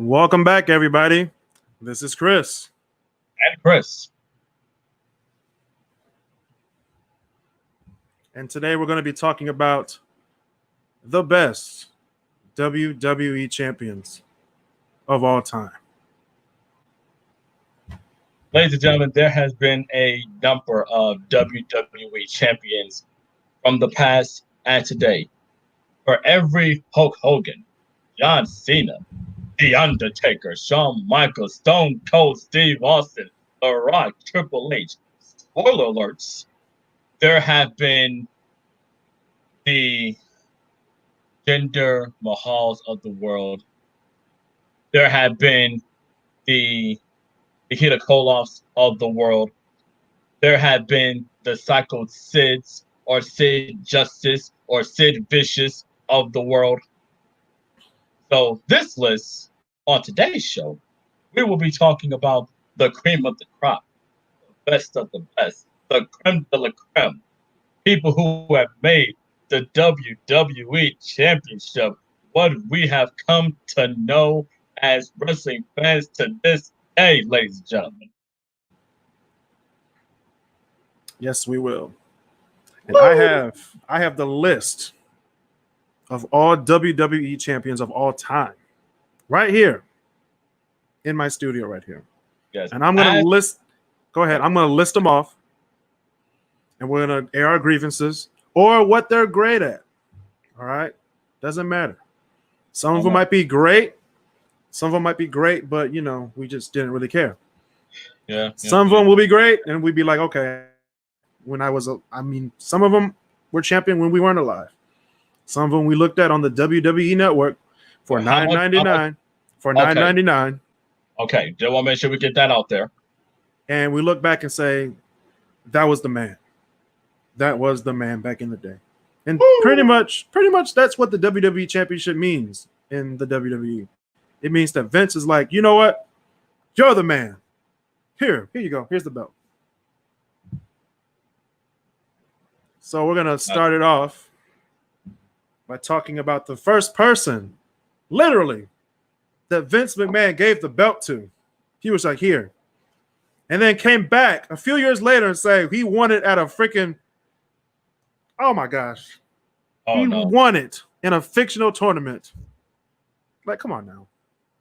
Welcome back, everybody. This is Kris. And Kris. And today we're going to be talking about the best WWE Champions of all time. Ladies and gentlemen, there has been a number of WWE champions from the past and today. For every Hulk Hogan, John Cena, The Undertaker, Shawn Michaels, Stone Cold Steve Austin, The Rock, Triple H, spoiler alerts, there have been the Jinder Mahals of the world. There have been the Nikita Koloffs of the world. There have been the Psycho Sids or Sid Justice or Sid Vicious of the world. So this list, on today's show, we will be talking about the cream of the crop, the best of the best, the creme de la creme, people who have made the WWE Championship what we have come to know as wrestling fans to this day, ladies and gentlemen. Yes, we will. And I have the list of all WWE champions of all time right here in my studio right here. Yes. And I'm going to list I'm going to list them off, and we're going to air our grievances or what they're great at. All right? Doesn't matter. Some of them might be great. Some of them might be great, but, we just didn't really care. Yeah. Some of them will be great, and we'd be like, okay. Some of them were champion when we weren't alive. Some of them we looked at on the WWE Network for $9.99. For $9.99. Okay, just want to make sure we get that out there. And we look back and say, that was the man. That was the man back in the day. And pretty much that's what the WWE Championship means in the WWE. It means that Vince is like, you know what? You're the man. Here you go. Here's the belt. So we're going to start it off by talking about the first person, literally, that Vince McMahon gave the belt to. He was like, here. And then came back a few years later and say he won it at a freaking, oh my gosh. Won it in a fictional tournament. Like, come on now.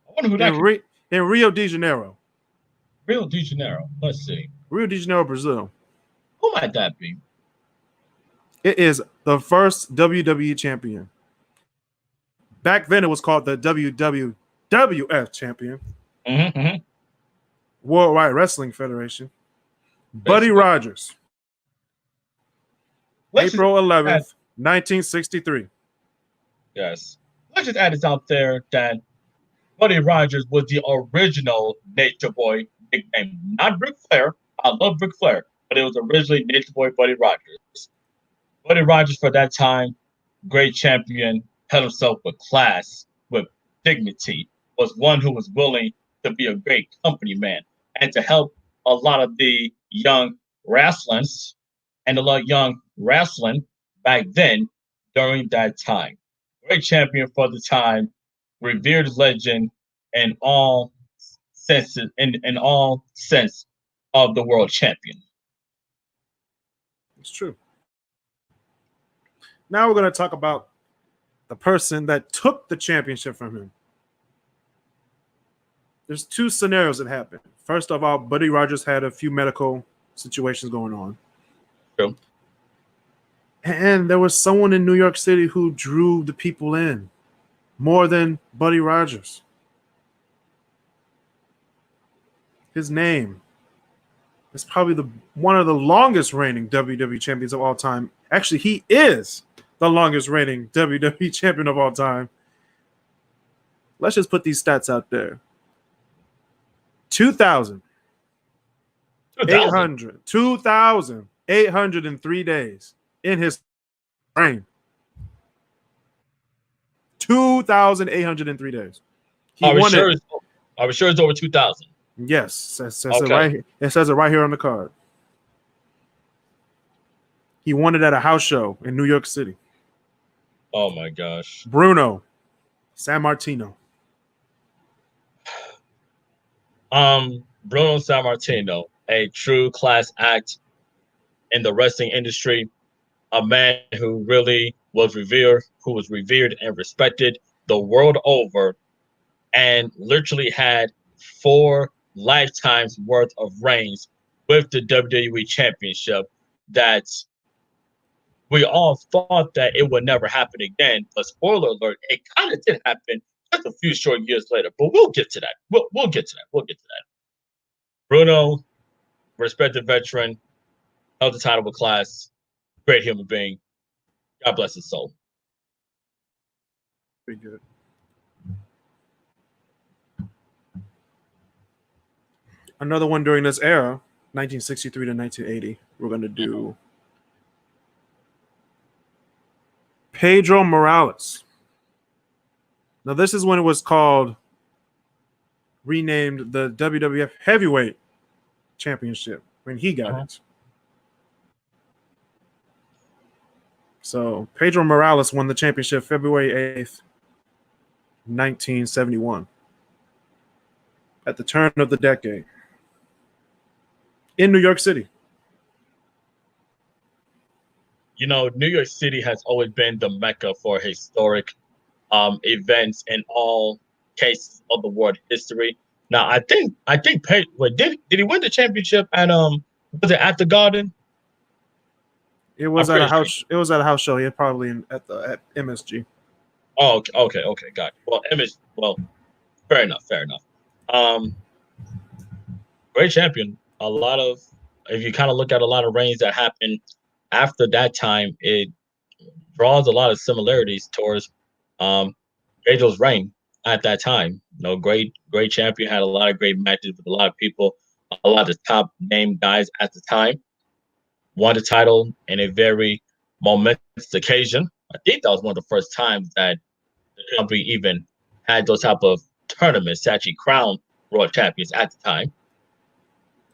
I wonder who that in Rio de Janeiro. Rio de Janeiro. Let's see. Rio de Janeiro, Brazil. Who might that be? It is the first WWE champion. Back then, it was called the WWF champion. Mm-hmm. Worldwide Wrestling Federation. Buddy Rogers. April 11th, 1963. Yes. Let's just add this out there that Buddy Rogers was the original Nature Boy nickname. Not Ric Flair. I love Ric Flair, but it was originally Nature Boy Buddy Rogers. Buddy Rogers, for that time, great champion, held himself with class, with dignity, was one who was willing to be a great company man and to help a lot of the young wrestlers and a lot of young wrestling back then during that time. Great champion for the time, revered legend in all senses, in all sense of the world champion. It's true. Now we're going to talk about the person that took the championship from him. There's two scenarios that happened. First of all, Buddy Rogers had a few medical situations going on. True. And there was someone in New York City who drew the people in more than Buddy Rogers. His name is probably one of the longest reigning WWE champions of all time. Actually, he is the longest reigning WWE champion of all time. Let's just put these stats out there. 2,803 days in his reign. 2,803 days. I was sure it's over 2,000. Yes, it says it right here. It says it right here on the card. He won it at a house show in New York City. Oh my gosh. Bruno Sammartino. Bruno Sammartino, a true class act in the wrestling industry, a man who really was revered, who was revered and respected the world over, and literally had 4 lifetimes worth of reigns with the WWE Championship that we all thought that it would never happen again. But spoiler alert, it kind of did happen just a few short years later. But we'll get to that. We'll get to that. We'll get to that. Bruno, respected veteran, held the title of class, great human being. God bless his soul. Pretty good. Another one during this era, 1963 to 1980. We're going to do Pedro Morales. Now, this is when it was called, renamed the WWF Heavyweight Championship when he got it. So, Pedro Morales won the championship February 8th, 1971, at the turn of the decade in New York City. You know, New York City has always been the mecca for historic events in all cases of the world history. Now, I think did he win the championship at was it at the Garden? It was at a house. Sure. It was at a house show. Yeah, probably at MSG. Oh, okay, got it. Well, fair enough. Great champion. A lot of, if you kind of look at a lot of reigns that happened after that time, it draws a lot of similarities towards Pedro's reign at that time. You know, great champion, had a lot of great matches with a lot of people, a lot of the top name guys at the time. Won the title in a very momentous occasion. I think that was one of the first times that the company even had those type of tournaments to actually crown world champions at the time.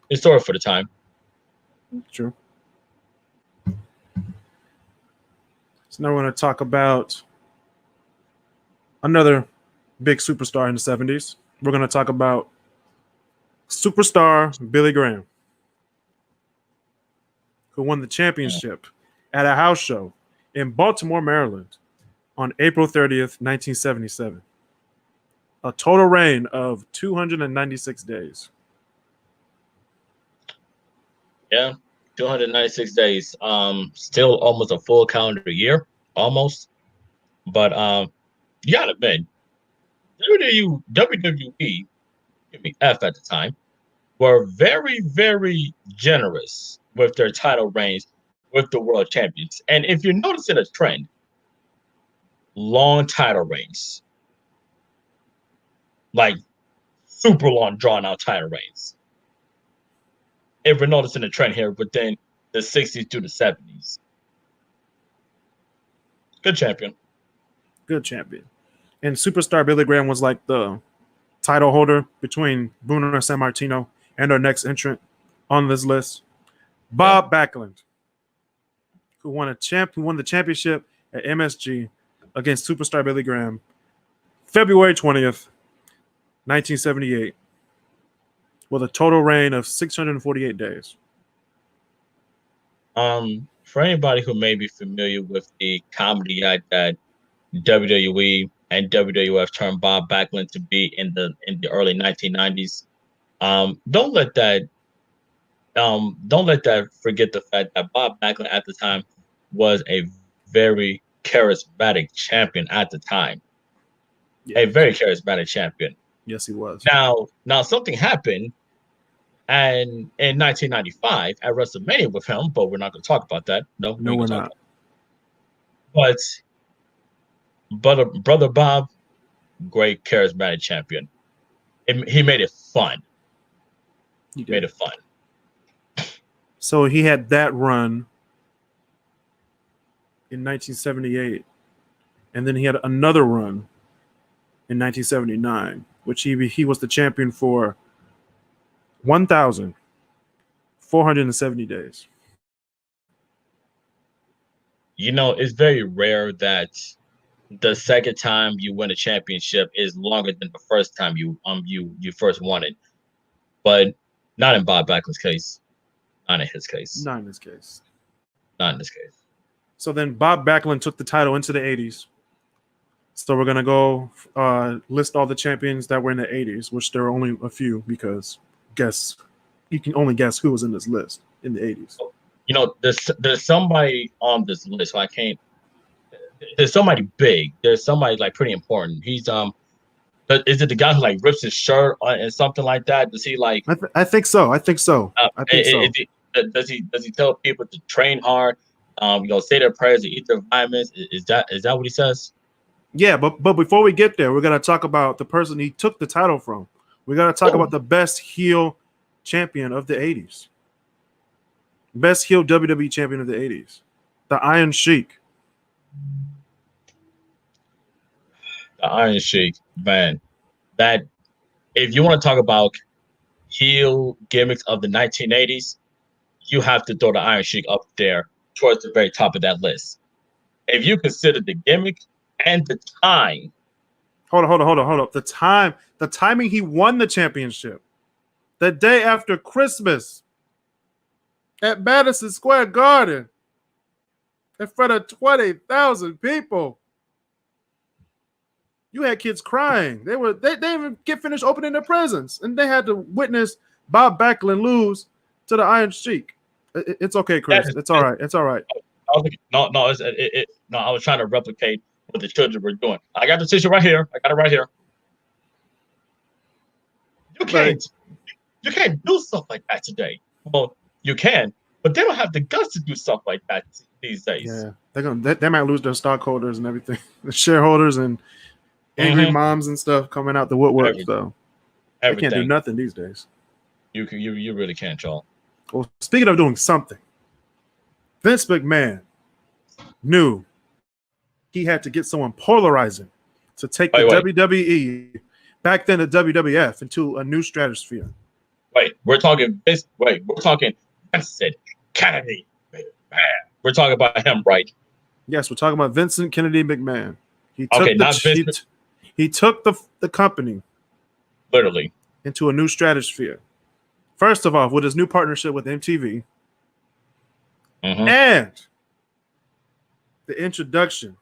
Historic for the time. True. So now we're going to talk about another big superstar in the 70s. We're going to talk about superstar Billy Graham, who won the championship at a house show in Baltimore, Maryland on April 30th, 1977. A total reign of 296 days. Yeah, 296 days. Still almost a full calendar year, almost. But you gotta admit, WWE, F at the time, were very, very generous with their title reigns with the world champions. And if you're noticing a trend, long title reigns, like super long, drawn out title reigns. If we're noticing a trend here within the 60s to the 70s. Good champion. Good champion. And superstar Billy Graham was like the title holder between Bruno Sammartino and our next entrant on this list, Bob Backlund, who won the championship at MSG against superstar Billy Graham February 20th, 1978, with a total reign of 648 days. For anybody who may be familiar with the comedy act that WWE and WWF turned Bob Backlund to be in the early 1990s, don't let that forget the fact that Bob Backlund at the time was a very charismatic champion at the time. Yes. A very charismatic champion. Yes, he was. Now something happened, and in 1995 at WrestleMania with him, but we're not going to talk about that. No, we're not. But brother Bob, great charismatic champion. He made it fun. He made it fun. So he had that run in 1978, and then he had another run in 1979, which he was the champion for 1,470 days. You know, it's very rare that the second time you win a championship is longer than the first time you first won it. but not in Bob Backlund's case. Not in his case. Not in this case. Not in this case. So then Bob Backlund took the title into the 80s. So we're going to go list all the champions that were in the 80s, which there are only a few because you can only guess who was in this list in the 80s. You know, there's somebody on this list. So I can't. There's somebody big. There's somebody like pretty important. He's is it the guy who like rips his shirt and something like that? Does he like? I think so. I think so. Does he tell people to train hard? Say their prayers, eat their vitamins. Is that what he says? Yeah, but before we get there, we're gonna talk about the person he took the title from. We're gonna talk about the best heel champion of the 80s. Best heel WWE champion of the 80s. The Iron Sheik. The Iron Sheik, man. That if you want to talk about heel gimmicks of the 1980s, you have to throw the Iron Sheik up there towards the very top of that list. If you consider the gimmick and the time. Hold on. The timing he won the championship. The day after Christmas at Madison Square Garden in front of 20,000 people. You had kids crying. They didn't even get finished opening their presents, and they had to witness Bob Backlund lose to the Iron Sheik. It's okay, Kris. It's all right. It's all right. I was trying to replicate what the children were doing. I got the tissue right here. I got it right here. You can't do stuff like that today. Well, you can, but they don't have the guts to do stuff like that these days. Yeah, they might lose their stockholders and everything, the shareholders and angry moms and stuff coming out the woodwork. So they can't do nothing these days. You really can't, y'all. Well, speaking of doing something, Vince McMahon knew he had to get someone polarizing to take the WWE, back then the WWF, into a new stratosphere. We're talking Vincent Kennedy McMahon. We're talking about him, right? Yes, we're talking about Vincent Kennedy McMahon. He took the company literally into a new stratosphere. First of all, with his new partnership with MTV and the introduction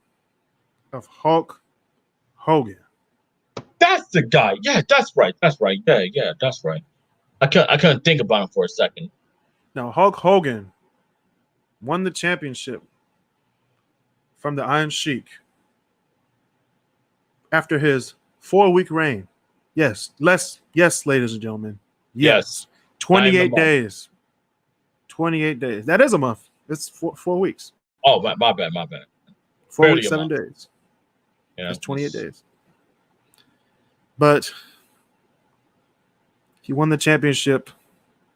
of Hulk Hogan. That's the guy. Yeah, that's right. Yeah, that's right. I couldn't think about him for a second. Now, Hulk Hogan won the championship from the Iron Sheik after his 4-week reign. Yes, ladies and gentlemen. Yes. 28 days. 28 days. That is a month. It's 4 weeks. Oh, my bad. 4 weeks, 7 days. Yeah, it's 28 days. But he won the championship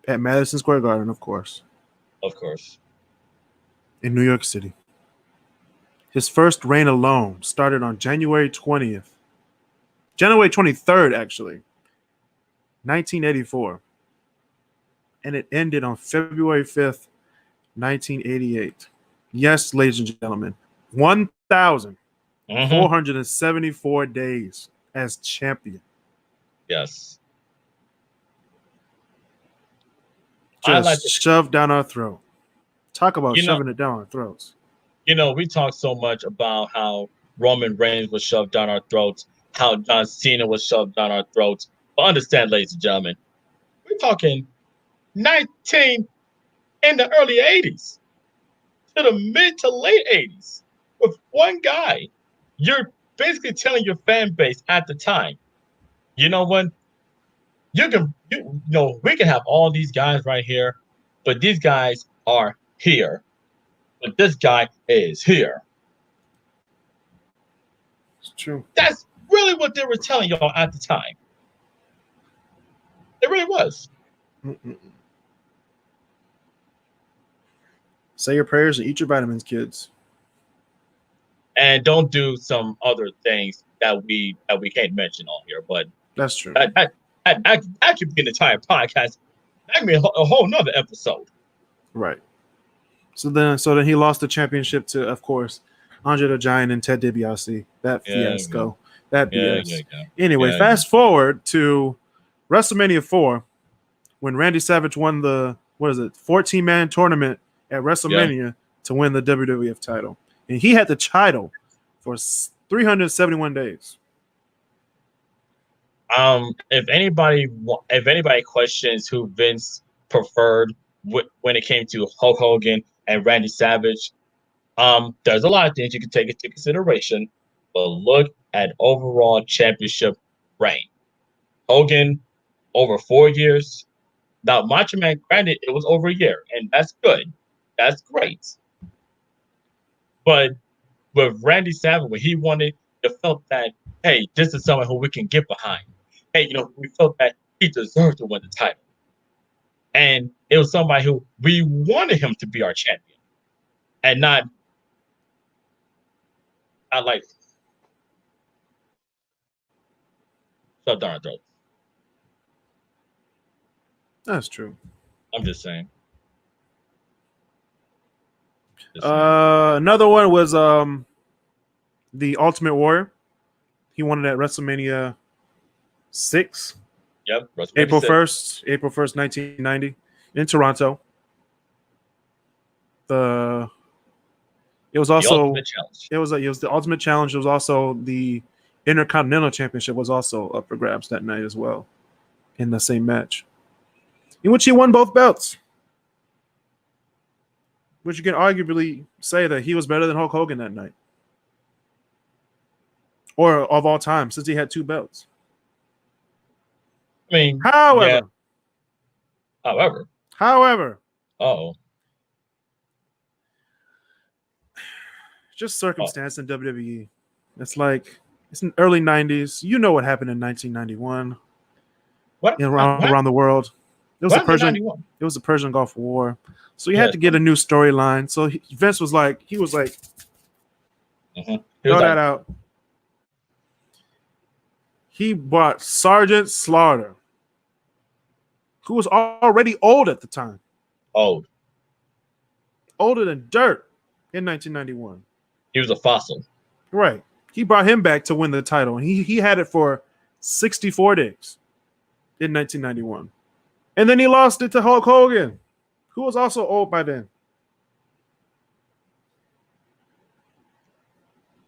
at Madison Square Garden, of course. Of course. In New York City. His first reign alone started on January 23rd, actually, 1984. And it ended on February 5th, 1988. Yes, ladies and gentlemen, 1,474 days as champion. Yes. Just shoved down our throat. Talk about shoving it down our throats. We talk so much about how Roman Reigns was shoved down our throats, how John Cena was shoved down our throats. But understand, ladies and gentlemen, we're talking 19 in the early 80s to the mid to late 80s with one guy. You're basically telling your fan base at the time, you know what? We can have all these guys right here, but these guys are here. But this guy is here. It's true. That's really what they were telling y'all at the time. It really was. Say your prayers and eat your vitamins, kids. And don't do some other things that we can't mention on here. But that's true. That could be an entire podcast. That could be a whole nother episode. Right. So then he lost the championship to, of course, Andre the Giant and Ted DiBiase. That fiasco. That BS. Anyway, fast forward to WrestleMania 4. when Randy Savage won the 14-man tournament at WrestleMania to win the WWF title, and he had the title for 371 days. If anybody questions who Vince preferred when it came to Hulk Hogan and Randy Savage, there's a lot of things you can take into consideration, but look at overall championship reign. Hogan over 4 years. Now, Macho Man, granted, it was over a year, and that's good. That's great. But with Randy Savage, when he won it, you felt that, hey, this is someone who we can get behind. Hey, we felt that he deserved to win the title. And it was somebody who we wanted him to be our champion. And not like shut down our throats. That's true. I'm just saying. Another one was the Ultimate Warrior. He won it at WrestleMania 6. Yep. April 1st, 1990, in Toronto. It was also it was the Ultimate Challenge. It was also the Intercontinental Championship was also up for grabs that night as well, in the same match, in which he won both belts. Which you can arguably say that he was better than Hulk Hogan that night, or of all time, since he had 2 belts. I mean, however, just circumstance in WWE. It's like it's in early 90s. You know what happened in 1991? Around the world. It was the Persian. It was the Persian Gulf War. So you had to get a new storyline. So Vince was like, throw that out. He bought Sergeant Slaughter, who was already old at the time. Older than dirt in 1991. He was a fossil. Right. He brought him back to win the title. And he had it for 64 days in 1991. And then he lost it to Hulk Hogan, who was also old by then.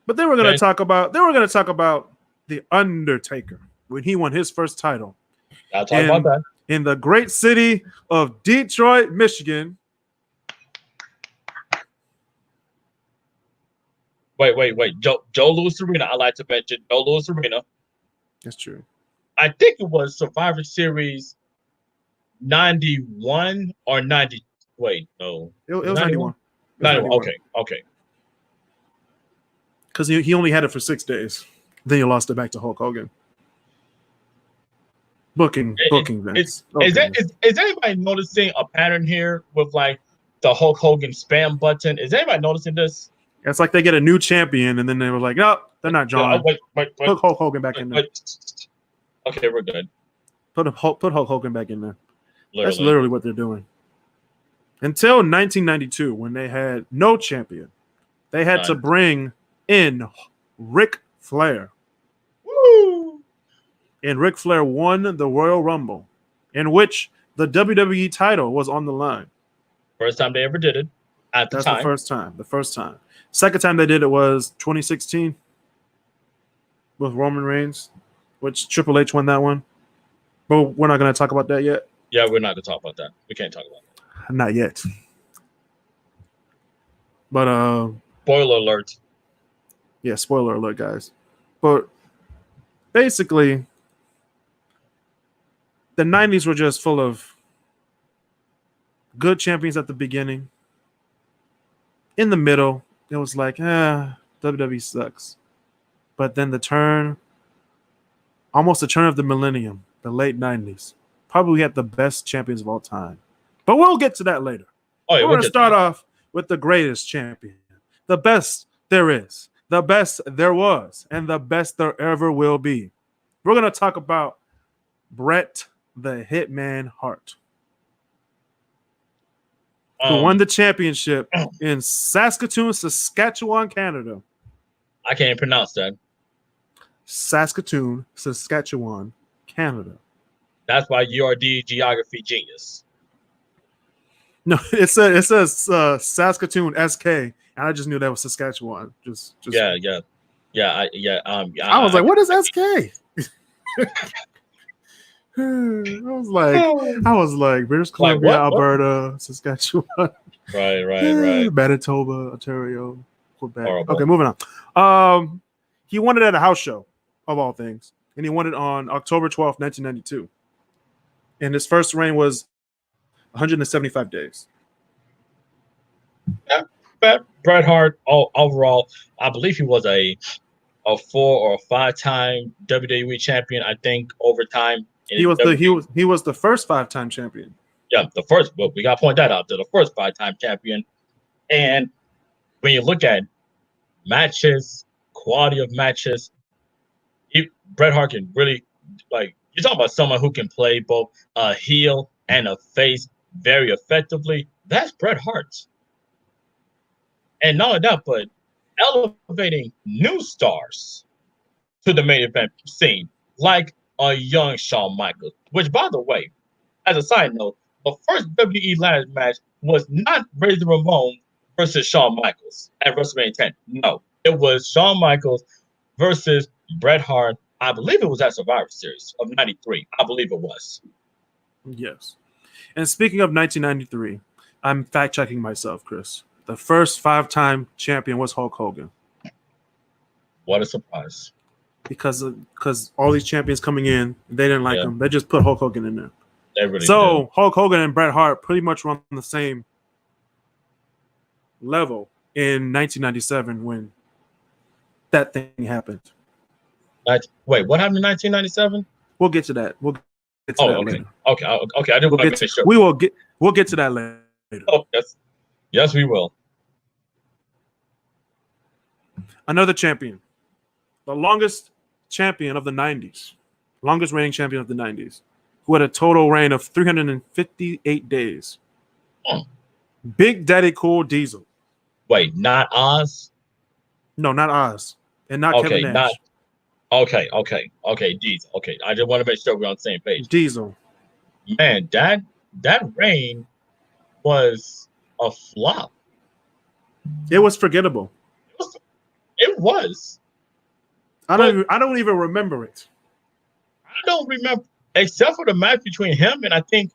But then we're going to talk about The Undertaker when he won his first title. I'll talk about that. In the great city of Detroit, Michigan. Wait. Joe Louis Arena. I like to mention Joe Louis Arena. That's true. I think it was Survivor Series 91 or 90. Wait, no. It was 91. 91. Okay. Because he only had it for 6 days. Then he lost it back to Hulk Hogan. Booking Vince. Is anybody noticing a pattern here with like the Hulk Hogan spam button? Is anybody noticing this? It's like they get a new champion and then they were like, no, they're not John. Wait. Put Hulk Hogan back in there. Okay, we're good. Put Hulk Hogan back in there. That's literally what they're doing. Until 1992, when they had no champion, they had to bring in Ric Flair. Woo! And Ric Flair won the Royal Rumble, in which the WWE title was on the line. First time they ever did it. That's the first time. Second time they did it was 2016 with Roman Reigns, which Triple H won that one. But we're not going to talk about that yet. Yeah, we're not going to talk about that. We can't talk about that. Not yet. But spoiler alert. Yeah, spoiler alert, guys. But basically, the 90s were just full of good champions at the beginning. In the middle, it was like, WWE sucks. But then almost the turn of the millennium, the late 90s, probably had the best champions of all time. But we'll get to that later. We're going to start off with the greatest champion, the best there is, the best there was, and the best there ever will be. We're going to talk about Bret the Hitman Hart, who won the championship in Saskatoon, Saskatchewan, Canada. I can't even pronounce that. Saskatoon, Saskatchewan, Canada. That's why you are the geography genius. No, it says Saskatoon SK, and I just knew that was Saskatchewan. Yeah. I was like, what is SK? I was like British Columbia, what? Alberta, Saskatchewan, Right. Manitoba, Ontario, Quebec. Horrible. Okay, moving on. He won it at a house show, of all things, and he won it on October 12th, 1992. And his first reign was 175 days. Bret Hart, overall, I believe he was a 4 or 5-time WWE champion. I think over time. He was the first 5-time champion. Yeah, the first. But we got to point that out. The first 5-time champion. And when you look at matches, quality of matches, Bret Hart can really, like, you're talking about someone who can play both a heel and a face very effectively. That's Bret Hart. And not only that, but elevating new stars to the main event scene, like a young Shawn Michaels. Which, by the way, as a side note, the first WWE ladder match was not Razor Ramon versus Shawn Michaels at WrestleMania 10. No, it was Shawn Michaels versus Bret Hart. I believe it was at Survivor Series of '93. I believe it was. Yes. And speaking of 1993, I'm fact checking myself, Chris. The first 5-time champion was Hulk Hogan. What a surprise! Because all these champions coming in, they didn't like him. They just put Hulk Hogan in there. They really did. Hulk Hogan and Bret Hart pretty much were on the same level in 1997 when that thing happened. Wait, what happened in 1997? We'll get to that. Okay. I didn't want to make sure. We'll get to that later. Oh, yes, we will. Another champion, the longest champion of the 90s, longest reigning champion of the 90s, who had a total reign of 358 days. Big Daddy Cool Diesel. Wait, not Oz? No, not Oz, and not Kevin Nash. Okay, Diesel. Okay, I just want to make sure we're on the same page. Diesel. Man, that reign was a flop. It was forgettable. It was. I don't even remember it. I don't remember, except for the match between him and I don't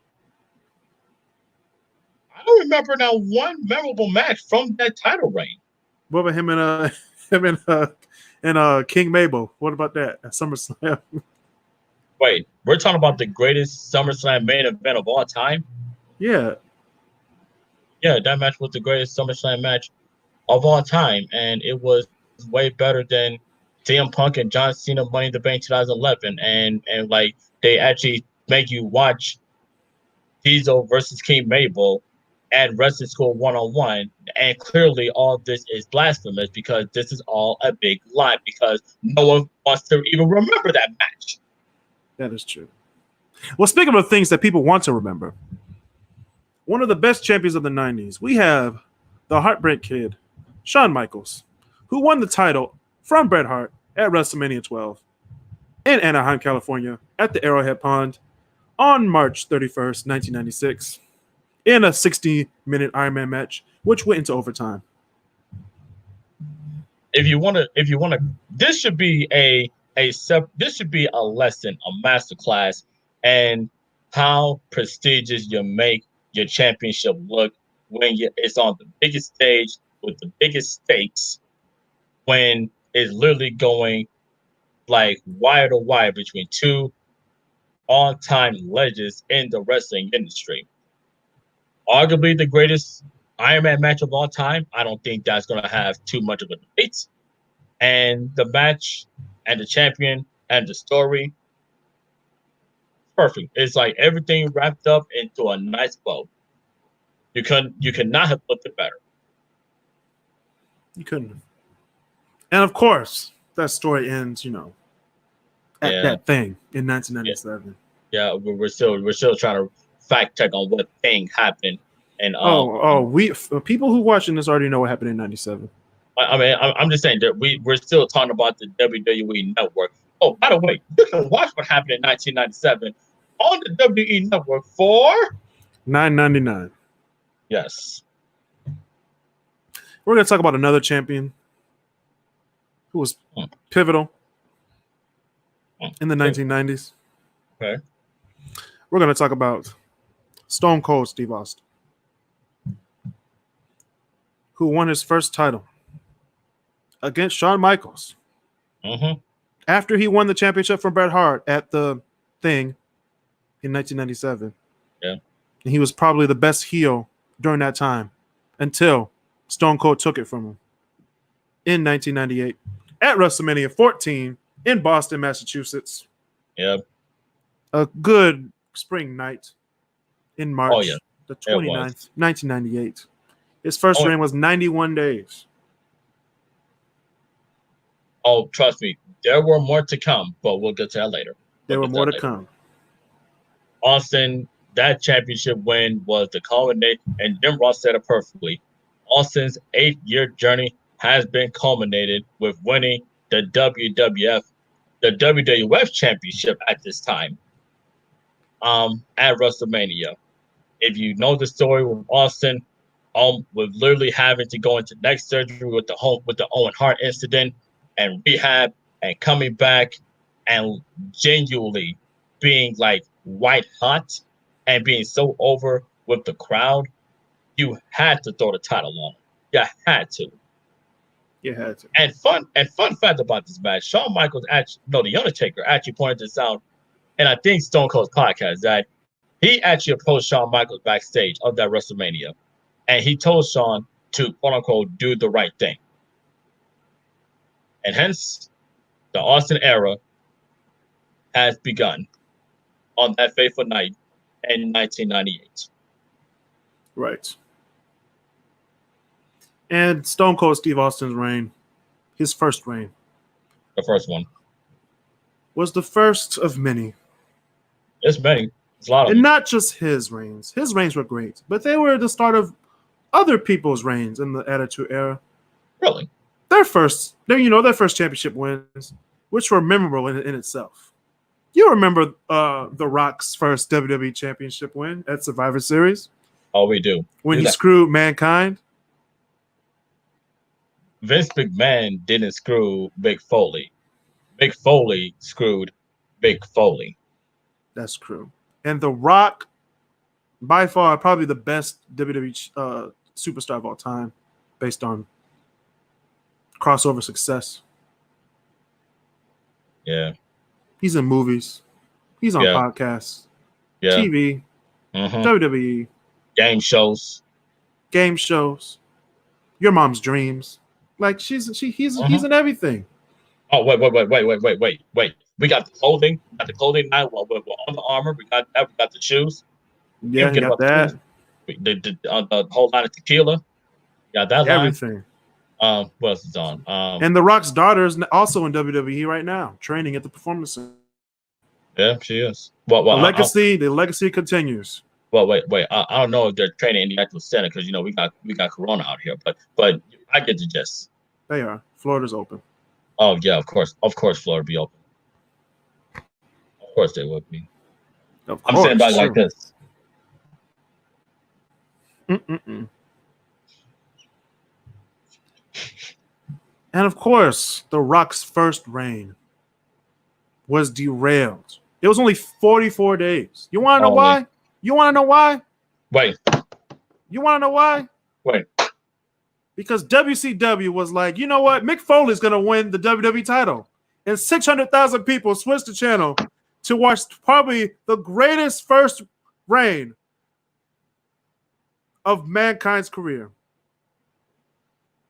remember now one memorable match from that title reign. What about him and King Mabel? What about that at SummerSlam? Wait, we're talking about the greatest SummerSlam main event of all time? Yeah. Yeah, that match was the greatest SummerSlam match of all time, and it was way better than CM Punk and John Cena Money in the Bank 2011, and like they actually make you watch Diesel versus King Mabel at Wrestling School 101, and clearly all this is blasphemous because this is all a big lie because no one wants to even remember that match. That is true. Well, speaking of things that people want to remember, one of the best champions of the 90s, we have the Heartbreak Kid, Shawn Michaels, who won the title from Bret Hart at WrestleMania 12 in Anaheim, California, at the Arrowhead Pond on March 31st, 1996, in a 60-minute Iron Man match, which went into overtime. If you want to, this should be this should be a lesson, a masterclass, and how prestigious you make your championship look when it's on the biggest stage with the biggest stakes, when it's literally going like wire to wire between two all-time legends in the wrestling industry. Arguably the greatest Iron Man match of all time. I don't think that's going to have too much of a debate. And the match and the champion and the story, perfect. It's like everything wrapped up into a nice bow. You could not have put it better. You couldn't have. And of course, that story ends, at that thing in 1997. Yeah, we're still trying to fact check on what thing happened. And we people who watching this already know what happened in 97. I mean, I'm just saying that we're still talking about the WWE Network. Oh, by the way, you can watch what happened in 1997 on the WWE Network for $9.99. yes. We're gonna talk about another champion who was pivotal in the 1990s. Okay. We're gonna talk about Stone Cold Steve Austin, who won his first title against Shawn Michaels after he won the championship from Bret Hart at the thing in 1997. Yeah. And he was probably the best heel during that time until Stone Cold took it from him in 1998 at WrestleMania 14 in Boston, Massachusetts. Yep. A good spring night in March, the 29th, 1998. His first reign was 91 days. Oh, trust me, there were more to come, but we'll get to that later. There were more to come. Austin, that championship win was the culmination, and Jim Ross said it perfectly. Austin's 8-year journey has been culminated with winning the WWF Championship at this time at WrestleMania. If you know the story with Austin, with literally having to go into neck surgery with the Owen Hart incident and rehab and coming back and genuinely being like white hot and being so over with the crowd, you had to throw the title on him. You had to. You had to. And fun fact about this match, Shawn Michaels the Undertaker actually pointed this out, and I think Stone Cold's podcast, that he actually approached Shawn Michaels backstage of that WrestleMania, and he told Shawn to quote unquote do the right thing. And hence, the Austin era has begun on that fateful night in 1998. Right. And Stone Cold Steve Austin's reign, his first reign, the first one, was the first of many. It's many. It's a lot of them. And not just his reigns. His reigns were great, but they were the start of other people's reigns in the Attitude Era. Really? Their first championship wins, which were memorable in itself. You remember The Rock's first WWE Championship win at Survivor Series? Oh, we do. When he screwed Mankind? Vince McMahon didn't screw Mick Foley. Mick Foley screwed Mick Foley. That's true. And The Rock, by far, probably the best WWE superstar of all time, based on crossover success. Yeah. He's in movies. He's on podcasts. Yeah. TV. WWE. Game shows. Your Mom's Dreams. Like he's in everything. Oh, wait. We got the clothing. We got the clothing now. We're on the armor. We got that. We got the shoes. Yeah, you got that. The whole line of tequila. Got that line. Everything. What else is on? And The Rock's daughter is also in WWE right now, training at the Performance Center. Yeah, she is. Well, the legacy continues. Well, wait. I don't know if they're training in the actual center because we got Corona out here, but I get the gist. They are. Florida's open. Oh yeah, of course, Florida be open. Of course they would be. I'm saying about like this. And of course, The Rock's first reign was derailed. It was only 44 days. You want to know why? You want to know why? Wait. You want to know why? Wait. Because WCW was like, you know what? Mick Foley's going to win the WWE title. And 600,000 people switched the channel to watch probably the greatest first reign of Mankind's career.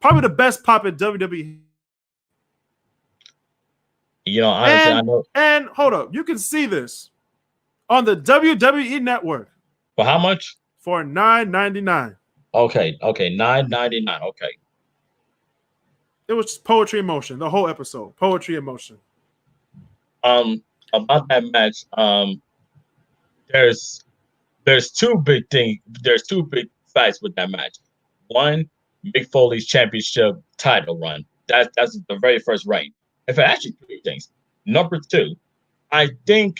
Probably the best pop in WWE. Honestly, I know. And hold up, you can see this on the WWE Network. For how much? For $9.99. Okay, $9.99. Okay. It was just poetry in motion. The whole episode, poetry in motion. About that match, there's two big things. There's two big fights with that match. One, Mick Foley's championship title run. That's the very first reign. In fact, actually, three things. Number two, I think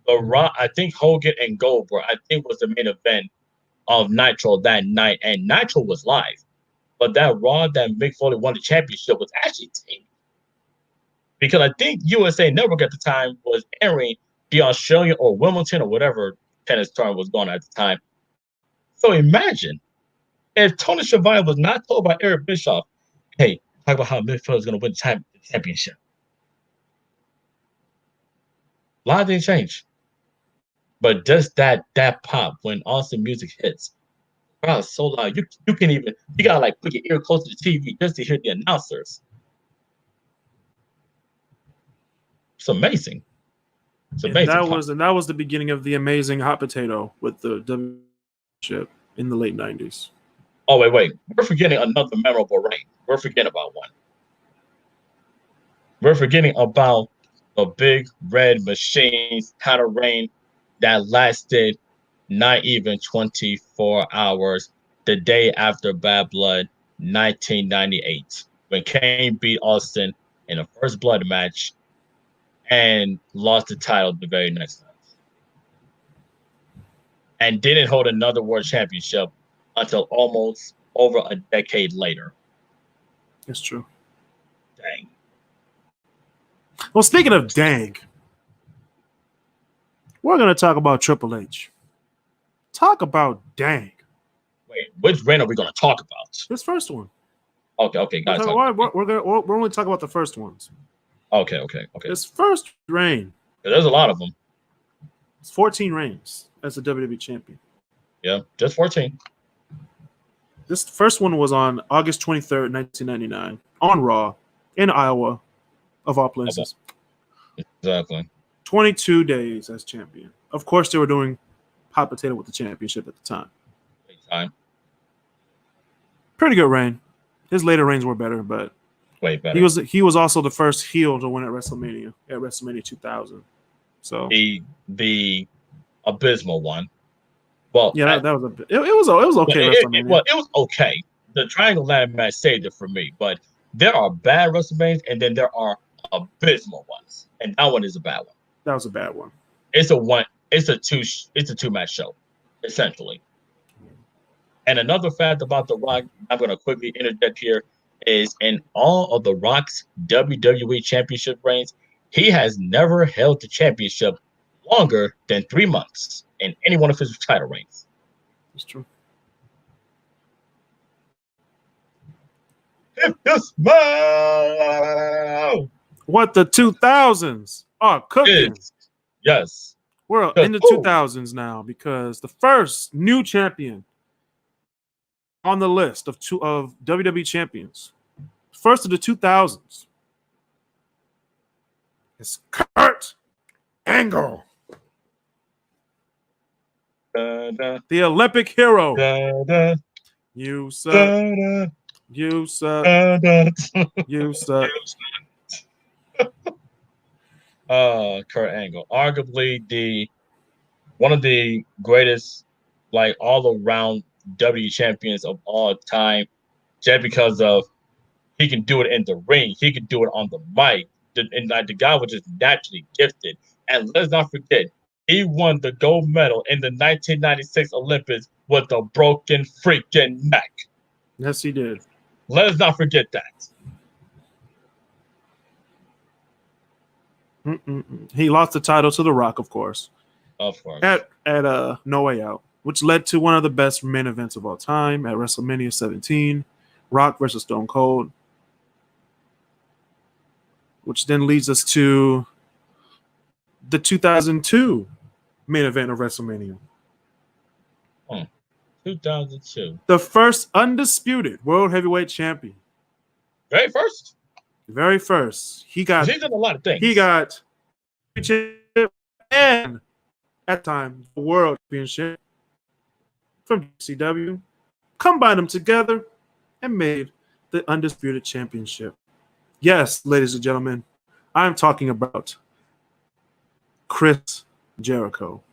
The Raw, I think Hogan and Goldberg, I think was the main event of Nitro that night, and Nitro was live. But that Raw that Mick Foley won the championship was actually taped. Because I think USA Network at the time was airing the Australian or Wimbledon or whatever tennis tournament was going on at the time. So imagine if Tony Schiavone was not told by Eric Bischoff, hey, talk about how Mick Foley is going to win the championship. A lot didn't change. But just that pop when Austin music hits, crowd is so loud. You can even you gotta like put your ear close to the TV just to hear the announcers. It's amazing. It's amazing. And that was the beginning of the amazing hot potato with the WWE Championship in the late 90s. Oh wait. We're forgetting another memorable reign. We're forgetting about one. We're forgetting about a big red machines title reign that lasted not even 24 hours, the day after Bad Blood, 1998, when Kane beat Austin in the first blood match and lost the title the very next night. And didn't hold another world championship until almost over a decade later. That's true. Dang. Well, speaking of dang, we're going to talk about Triple H. Talk about dang. Wait, which reign are we going to talk about? This first one. Okay, guys. We're only talking about the first ones. Okay. This first reign. There's a lot of them. It's 14 reigns as the WWE champion. Yeah, just 14. This first one was on August 23rd, 1999, on Raw in Iowa, of all places. Exactly. 22 days as champion. Of course, they were doing hot potato with the championship at the time. Pretty good reign. His later reigns were better, but way better. He was also the first heel to win at WrestleMania 2000. So the abysmal one. Well, yeah, that was it was okay. It was okay. The triangle ladder match saved it for me, but there are bad WrestleManias and then there are abysmal ones, and that one is a bad one. That was a bad one. It's a two match show, essentially. And another fact about The Rock, I'm going to quickly interject here, is in all of The Rock's WWE Championship reigns, he has never held the championship longer than 3 months in any one of his title reigns. That's true. If you smile, what the 2000s are cooking. Yes. We're in the 2000s now because the first new champion on the list of WWE champions, first of the 2000s, is Kurt Angle, the Olympic hero. You suck. You suck. You suck. Kurt Angle, arguably one of the greatest, like all around WWE champions of all time, just because of he can do it in the ring, he can do it on the mic, and like the guy was just naturally gifted. And let's not forget, he won the gold medal in the 1996 Olympics with a broken freaking neck. Yes, he did. Let's not forget that. He lost the title to The Rock, of course. Of course. At No Way Out, which led to one of the best main events of all time at WrestleMania 17, Rock versus Stone Cold, which then leads us to the 2002 main event of WrestleMania. 2002. The first undisputed World Heavyweight Champion. Very first. Very first. He's done a lot of things. He got and at the time the World Championship from CW, combined them together and made the undisputed championship. Yes, ladies and gentlemen, I'm talking about Chris Jericho,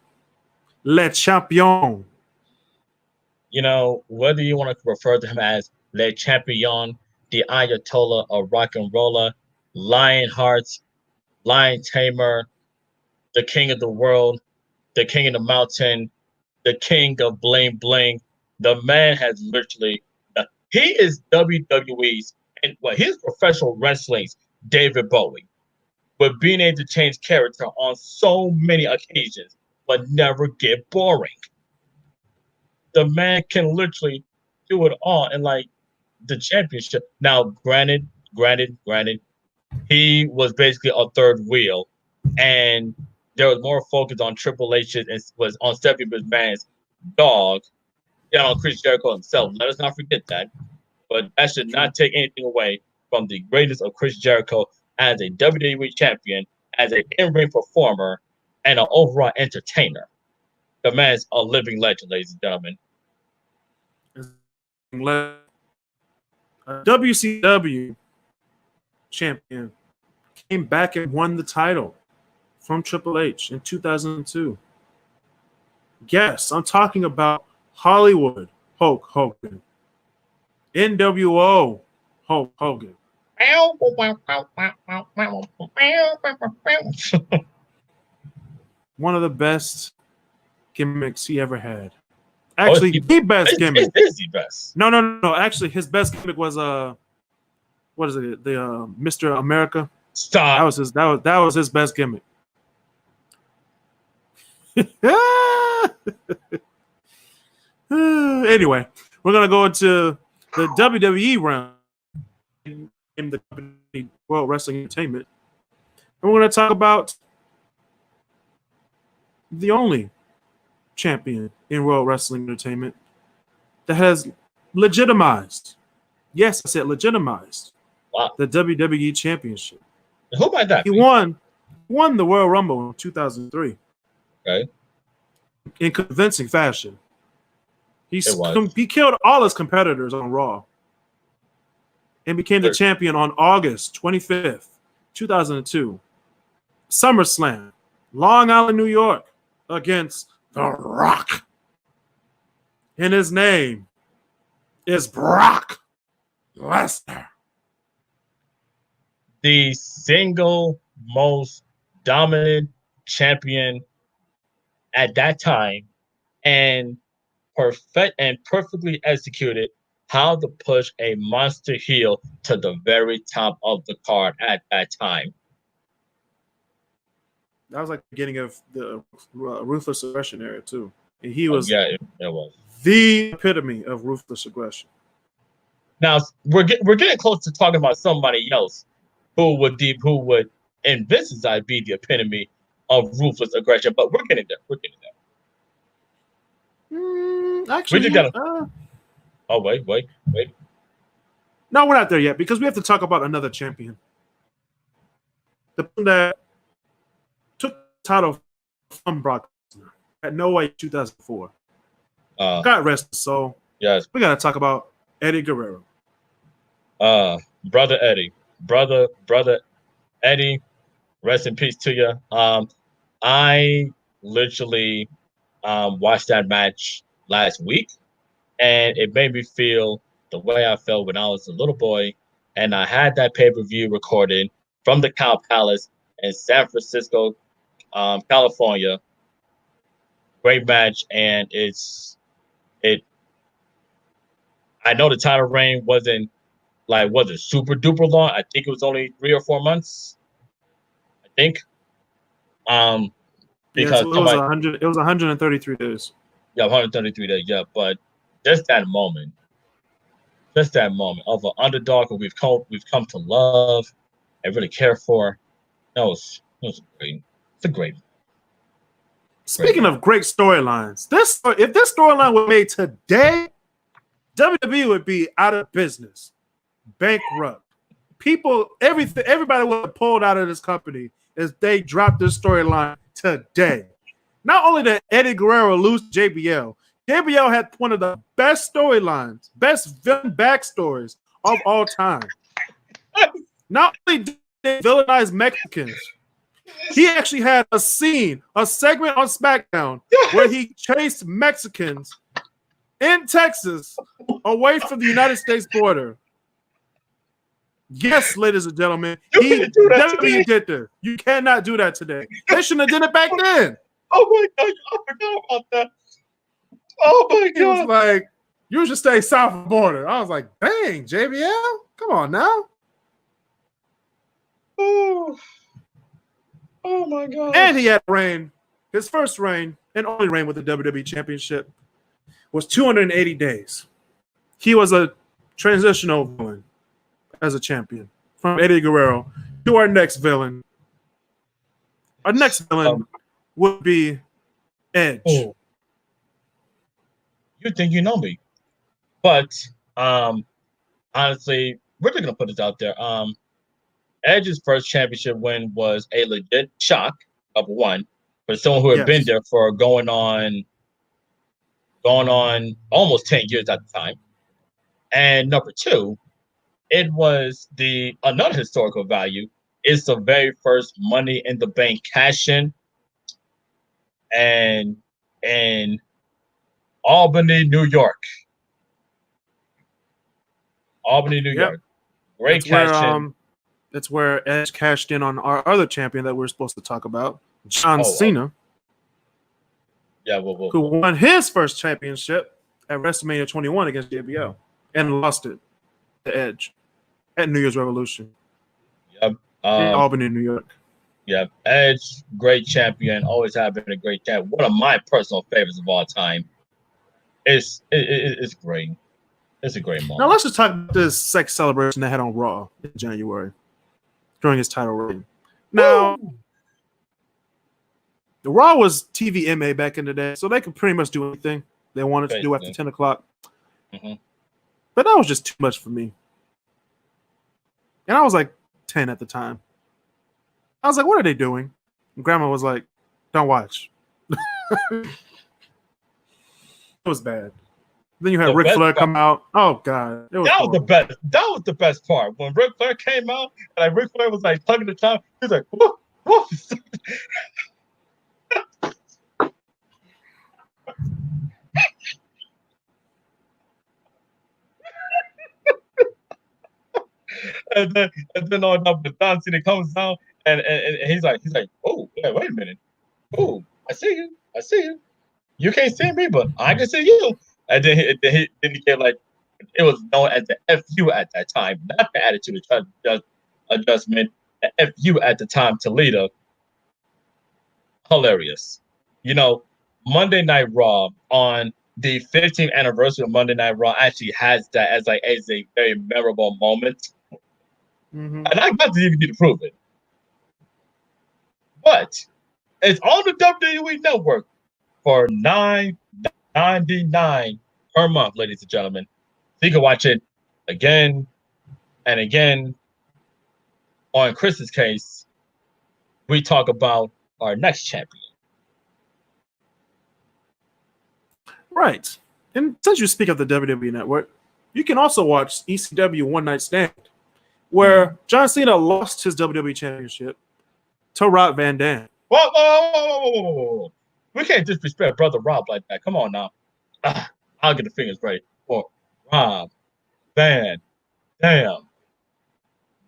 Le Champion. You know, whether you want to refer to him as Le Champion, the Ayatollah of rock and roller, Lionheart, Lion Tamer, the king of the world, the king of the mountain, the king of bling bling. The man has literally, he is WWE's, and he's professional wrestling's David Bowie, but being able to change character on so many occasions, but never get boring. The man can literally do it all, and like the championship. Now, granted, he was basically a third wheel, and there was more focus on Triple H's and was on Stephanie McMahon's dog than on Chris Jericho himself. Let us not forget that. But that should not take anything away from the greatness of Chris Jericho as a WWE champion, as an in-ring performer, and an overall entertainer. The man's a living legend, ladies and gentlemen. A WCW champion came back and won the title from Triple H in 2002. Yes, I'm talking about Hollywood Hulk Hogan. NWO Hulk Hogan. One of the best gimmicks he ever had. Actually, the best gimmick. Is the best? No. Actually, his best gimmick was what is it? The Mr. America. Stop. That was his best gimmick. Anyway, we're gonna go into the WWE round in the World Wrestling Entertainment, and we're gonna talk about the only champion in World Wrestling Entertainment that has legitimized. Yes, I said legitimized. Wow. The WWE Championship. Who might that be? He won the Royal Rumble in 2003. Okay. In convincing fashion. He killed all his competitors on Raw and became the champion on August 25th, 2002. SummerSlam, Long Island, New York, against The Rock. And his name is Brock Lesnar. The single most dominant champion at that time, and perfectly executed how to push a monster heel to the very top of the card at that time. That was like the beginning of the ruthless aggression era too. And he was it was the epitome of ruthless aggression. Now we're getting close to talking about somebody else who would in Vince's eye be the epitome of ruthless aggression, but we're getting there. Actually, we just gotta. Oh wait. No, we're not there yet because we have to talk about another champion. The one that took the title from Brock Lesnar at No Way 2004. God rest his soul. Yes, we gotta talk about Eddie Guerrero. Brother Eddie, brother Eddie, rest in peace to you. I literally watched that match last week, and it made me feel the way I felt when I was a little boy, and I had that pay-per-view recorded from the Cow Palace in San Francisco, California. Great match, and I know the title reign wasn't super duper long. I think it was only 3 or 4 months. I think. Because it was 133 days. Yeah, 133 days. Yeah, but just that moment of an underdog who we've come to love and really care for. That was great. It's a great. Speaking of great storylines, if this storyline was made today, WWE would be out of business, bankrupt. Everybody would have pulled out of this company as they dropped this storyline today. Not only did Eddie Guerrero lose JBL, JBL had one of the best storylines, best villain backstories of all time. Not only did they villainize Mexicans, he actually had a segment on SmackDown where he chased Mexicans in Texas away from the United States border. Yes, ladies and gentlemen, You he can't do that definitely today. did this. You cannot do that today. They shouldn't have did it back then. Oh my God, I forgot about that. Oh my He was God. like, you should stay south of the border. I was like, dang, JBL, come on now. Oh, oh my God. And he had reign. His first reign and only reign with the WWE Championship was 280 days. He was a transitional villain as a champion from Eddie Guerrero to our next villain. Our next villain would be Edge. Oh. You think you know me. But honestly, we're just gonna put this out there. Edge's first championship win was a legit shock, number one, for someone who had been there for going on almost 10 years at the time. And number two, it was another historical value. It's the very first Money in the Bank cash-in, and in Albany, New York. Albany, New York. Great cash-in. That's where Edge cashed in on our other champion that we're supposed to talk about, John Cena. Yeah, who won his first championship at WrestleMania 21 against JBL and lost it to Edge at New Year's Revolution. Yep. In Albany, New York. Yeah, Edge, great champion, always have been a great champion. One of my personal favorites of all time. It's great. It's a great moment. Now let's just talk about this sex celebration they had on Raw in January during his title reign. Now, the Raw was TVMA back in the day, so they could pretty much do anything they wanted to do after 10 o'clock. Mm-hmm. But that was just too much for me. And I was like 10 at the time. I was like, what are they doing? And Grandma was like, don't watch. It was bad. Then you had Ric Flair come out. Oh God, that was the best. That was the best part when Ric Flair came out and like Ric Flair was like tugging the top. He was like, woof, woof. and then on up with John Cena comes down and he's like, oh, wait a minute. Oh, I see you. You can't see me, but I can see you. And then he get like, it was known as the FU at that time, not the Attitude Adjustment. The FU at the time, Toledo. Hilarious. You know, Monday Night Raw on the 15th anniversary of Monday Night Raw actually has that as a very memorable moment. Mm-hmm. And I got to even get to prove it. But it's on the WWE Network for $9.99 per month, ladies and gentlemen. So you can watch it again and again. On Chris's case, we talk about our next champion. Right. And since you speak of the WWE Network, you can also watch ECW One Night Stand, where John Cena lost his WWE Championship to Rob Van Dam. Whoa. We can't disrespect Brother Rob like that. Come on now. I'll get the fingers ready for Rob Van Dam.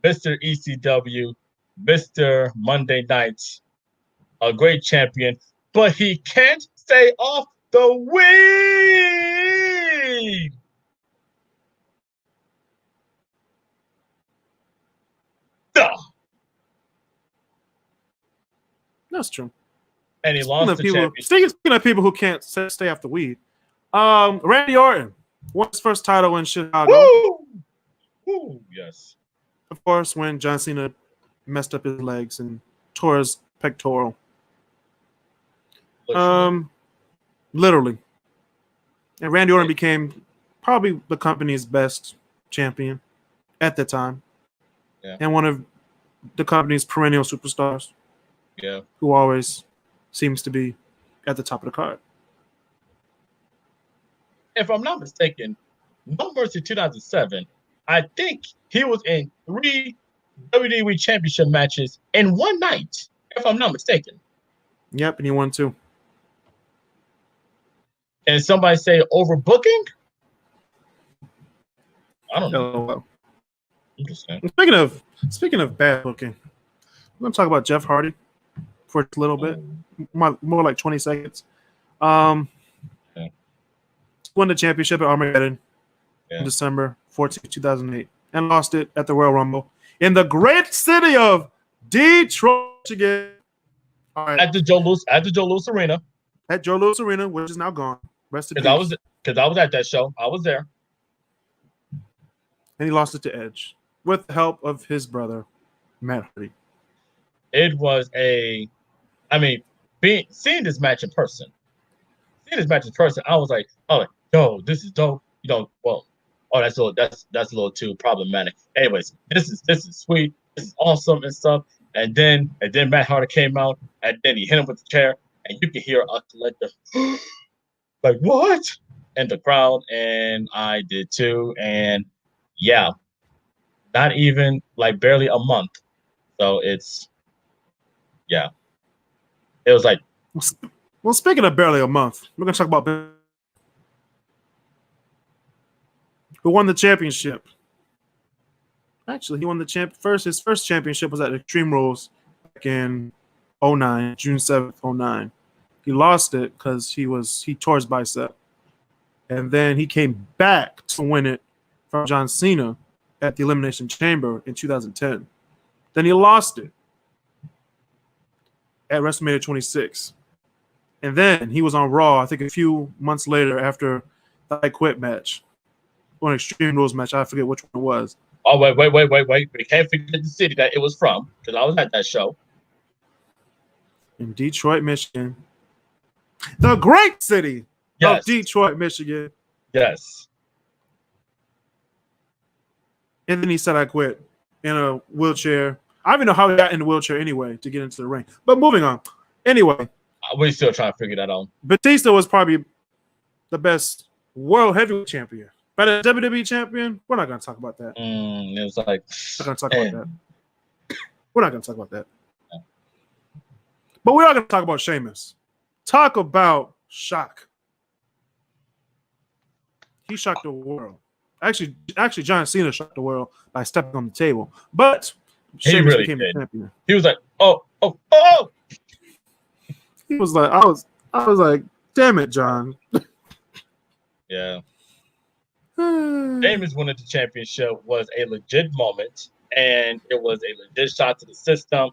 Mr. ECW, Mr. Monday Night, a great champion, but he can't stay off the weed. That's true. And he lost the championship. Speaking of people who can't stay off the weed, Randy Orton won his first title in Chicago. Woo! Yes. Of course, when John Cena messed up his legs and tore his pectoral. Literally. And Randy Orton became probably the company's best champion at the time. Yeah. And one of the company's perennial superstars. Yeah. Who always seems to be at the top of the card. If I'm not mistaken, No Mercy 2007, I think he was in 3 WWE Championship matches in one night, if I'm not mistaken. Yep, and he won 2. And somebody say overbooking? I don't know. Oh, well. Interesting. Speaking of bad booking, we're gonna talk about Jeff Hardy for a little bit, more like 20 seconds. Okay. Won the championship at Armageddon in December 14, 2008, and lost it at the Royal Rumble in the great city of Detroit, Michigan. All right. At the Joe Louis Arena. At Joe Louis Arena, which is now gone. Rest in peace. Because I was at that show. I was there. And he lost it to Edge with the help of his brother, Matt Hardy. It was seeing this match in person. I was like, oh, yo, this is dope. That's a little too problematic. Anyways, this is sweet. This is awesome and stuff. And then Matt Hardy came out, and then he hit him with the chair, and you can hear a collective like, what? And the crowd, and I did too. And yeah, not even like barely a month. So it was like. Well, speaking of barely a month, we're going to talk about who won the championship. Actually, he won the his first championship was at Extreme Rules back in 2009, June 7th, 2009. He lost it because he tore his bicep. And then he came back to win it from John Cena at the Elimination Chamber in 2010. Then he lost it at WrestleMania 26. And then he was on Raw, I think a few months later after the I Quit match. Or an Extreme Rules match. I forget which one it was. Oh, wait. We can't forget the city that it was from, because I was at that show. In Detroit, Michigan. The great city of Detroit, Michigan. Yes. And then he said, I quit in a wheelchair. I don't even know how he got in the wheelchair anyway to get into the ring. But moving on. Anyway. We're still trying to figure that out. Batista was probably the best world heavyweight champion. But a WWE champion, we're not going to talk about that. It was like... We're not going to talk about that. We're not going to talk about that. Yeah. But we are going to talk about Sheamus. Talk about shock. He shocked the world. Actually, John Cena shocked the world by stepping on the table. But Sheamus really became the champion. He was like, oh. He was like, I was like, damn it, John. Yeah. Sheamus winning the championship was a legit moment, and it was a legit shot to the system.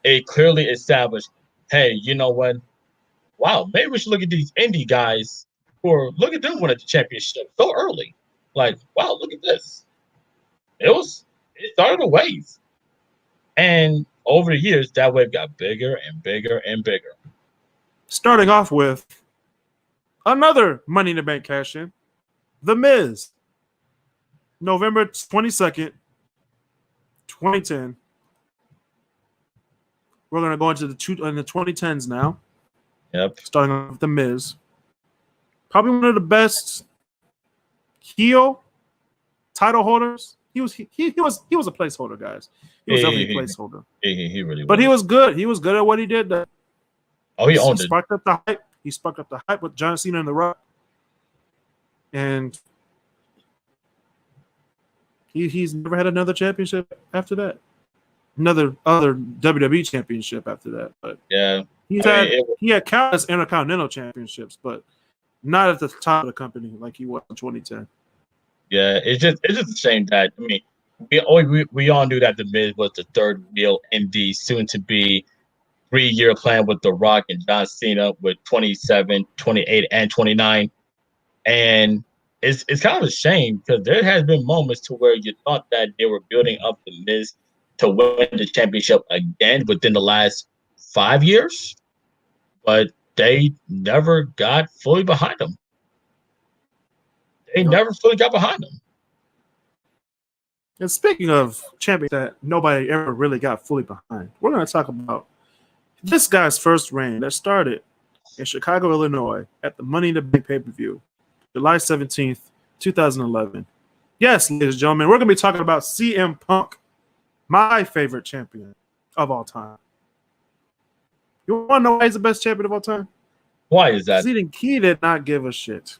It clearly established, hey, you know what? Wow, maybe we should look at these indie guys look at them winning the championship so early. Like, wow, look at this. It started a wave. And over the years, that wave got bigger and bigger and bigger. Starting off with another Money in the Bank cash-in. The Miz, November 22nd, 2010. We're going to go into the 2010s now. Yep. Starting off with The Miz. Probably one of the best heel title holders. He was a placeholder, guys. He was definitely a placeholder. He really was. But he was good. He was good at what he did. He owned it. Sparked up the hype. He sparked up the hype with John Cena and The Rock. And he's never had another championship after that. Other WWE championship after that. But yeah, he had countless Intercontinental championships, but not at the top of the company like he was in 2010. Yeah, it's just a shame that we all knew that The Miz was the third wheel in the soon to be 3-year plan with The Rock and John Cena with 27, 28, and 29. And it's kind of a shame because there has been moments to where you thought that they were building up The Miz to win the championship again within the last 5 years, but they never got fully behind him. Never fully got behind him. And speaking of champions that nobody ever really got fully behind, we're going to talk about this guy's first reign that started in Chicago, Illinois at the Money in the Bank pay-per-view, July 17th, 2011. Yes, ladies and gentlemen, we're going to be talking about CM Punk, my favorite champion of all time. You want to know why he's the best champion of all time? Why is that? He did not give a shit.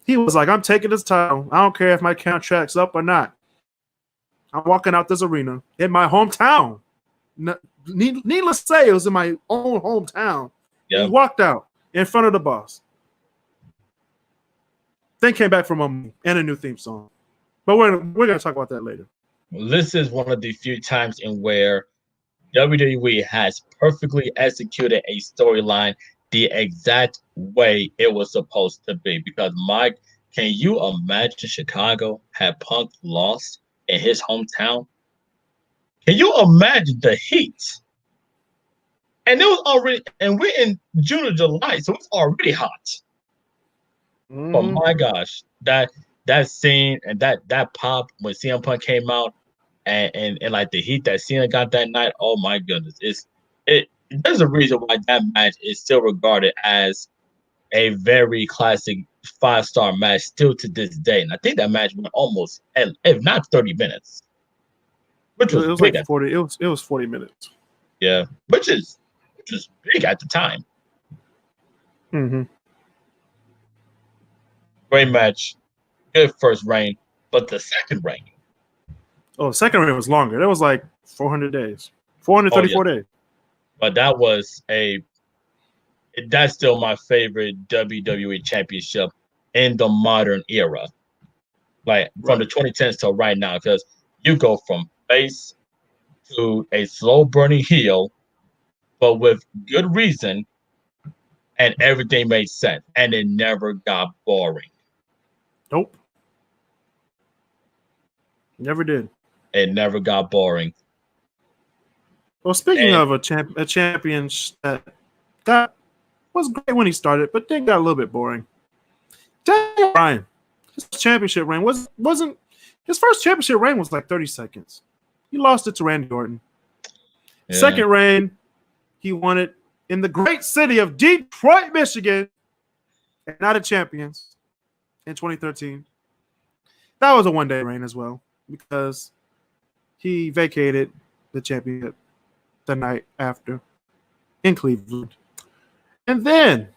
He was like, I'm taking this title. I don't care if my contract's up or not. I'm walking out this arena in my hometown. Needless to say, it was in my own hometown. Yeah. He walked out in front of the boss. Then came back for more money and a new theme song. But we're going to talk about that later. This is one of the few times in where WWE has perfectly executed a storyline the exact way it was supposed to be. Because, Mike, can you imagine Chicago had Punk lost in his hometown? Can you imagine the heat? And it was already, and we're in June or July, so it's already hot. Mm-hmm. But my gosh, that scene and that pop when CM Punk came out and like the heat that Cena got that night, oh my goodness. There's a reason why that match is still regarded as a very classic 5-star match still to this day. And I think that match went almost, if not 30 minutes. Which was big like 40. It was 40 minutes. Yeah, which is big at the time. Mm-hmm. Great match, good first reign, but the second reign. Oh, the second reign was longer. That was like 400 days, 434 days. But that's still my favorite WWE Championship in the modern era, like from the 2010s till right now, because you go from face to a slow burning heel, but with good reason, and everything made sense, and it never got boring. Nope. Never did. It never got boring. Well, speaking of a champion that was great when he started, but then got a little bit boring. Daniel Bryan, his championship reign wasn't his first championship reign was like 30 seconds. He lost it to Randy Orton. Yeah. Second reign, he won it in the great city of Detroit, Michigan, and not a Champions in 2013. That was a one-day reign as well because he vacated the championship the night after in Cleveland. And then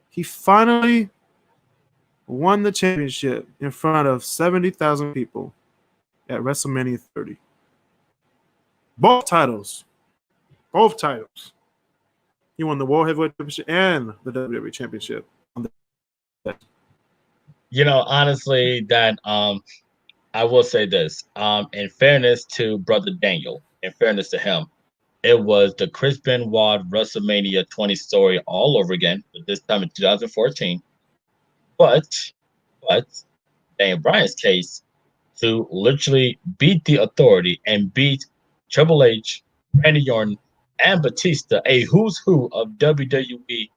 he finally won the championship in front of 70,000 people at WrestleMania 30. Both titles. He won the World Heavyweight Championship and the WWE Championship. Honestly, that I will say this. In fairness to Brother Daniel, in fairness to him, it was the Kris Benoit WrestleMania 20 story all over again, this time in 2014. But Daniel Bryan's case, to literally beat the Authority and beat Triple H, Randy Orton, and Batista, a who's who of WWE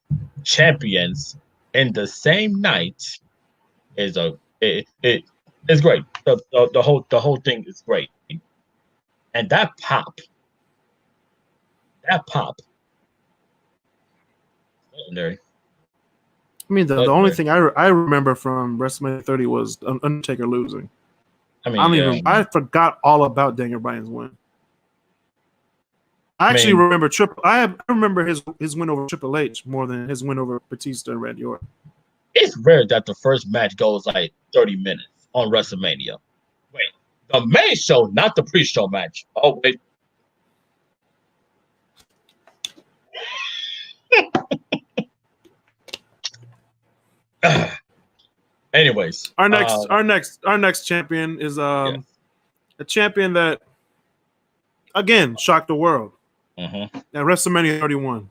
champions, in the same night is it's great. The whole thing is great, and that pop, legendary. I mean, the only thing I remember from WrestleMania 30 was Undertaker losing. I forgot all about Daniel Bryan's win. I remember his win over Triple H more than his win over Batista and Randy Orton. It's rare that the first match goes like 30 minutes on WrestleMania. Wait, the main show, not the pre-show match. Oh, wait. Anyways, our next champion is a champion that again shocked the world at WrestleMania 31